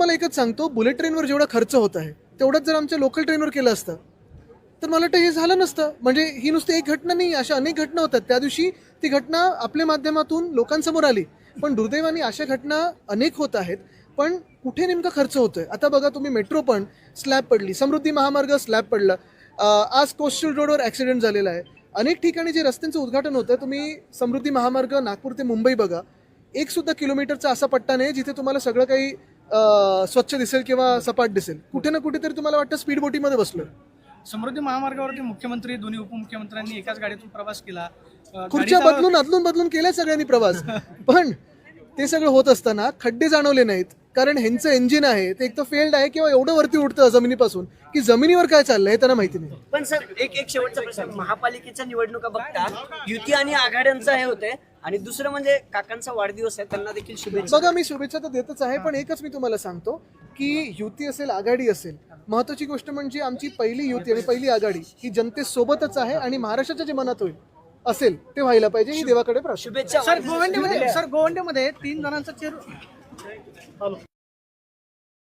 तुम्हाला एकच सांगतो, बुलेट ट्रेनवर जेवढा खर्च होत आहे तेवढंच जर आमच्या लोकल ट्रेनवर केलं असतं तर मला वाटतं हे झालं नसतं. म्हणजे ही नुसती एक घटना नाही, अशा अनेक घटना होतात. त्या दिवशी ती घटना आपल्या माध्यमातून लोकांसमोर आली, पण दुर्दैवाने अशा घटना अनेक होत आहेत. पण कुठे नेमका खर्च होतोय? आता बघा तुम्ही, मेट्रो पण स्लॅब पडली, समृद्धी महामार्ग स्लॅब पडला, आज कोस्टल रोडवर ॲक्सिडेंट झालेला आहे. अनेक ठिकाणी जे रस्त्यांचं उद्घाटन होतं, तुम्ही समृद्धी महामार्ग नागपूर ते मुंबई बघा, एक सुद्धा किलोमीटरचा असा पट्टा नाही जिथे तुम्हाला सगळं काही स्वच्छ दिसेल किंवा सपाट दिसेल. कुठे ना कुठेतरी तुम्हाला वाटतं स्पीड बोटीमध्ये बसलोय. समृद्धी महामार्गावरती मुख्यमंत्री, दोन्ही उपमुख्यमंत्र्यांनी एकाच गाडीतून प्रवास केला. खुर्च्या बदलून अदलून बदलून केल्या सगळ्यांनी प्रवास. पण ते सगळं होत असताना खड्डे जाणवले नाहीत, कारण ह्यांचं इंजिन आहे ते एक तर फेल्ड आहे किंवा एवढं वरती उडतं जमिनीपासून की जमिनीवर काय चाललंय हे त्यांना माहिती नाही. पण सर एक शेवटचा प्रश्न, महापालिकेच्या निवडणुका बघता युती आणि आघाड्यांचं हे होते, आणि दुसरं म्हणजे काकांचा वाढदिवस आहे, त्यांना देखील शुभेच्छा. बघा, मी शुभेच्छा तर देतच आहे, पण एकच मी तुम्हाला सांगतो की युती असेल आघाडी असेल, महत्वाची गोष्ट म्हणजे आमची पहिली युती आणि पहिली आघाडी ही जनतेसोबतच आहे आणि महाराष्ट्राच्या जे मनात होईल असेल ते व्हायला पाहिजे ही देवाकडे प्रार्थना. शुभेच्छा. सर गोवंडीमध्ये 3 जणांचा चेहरा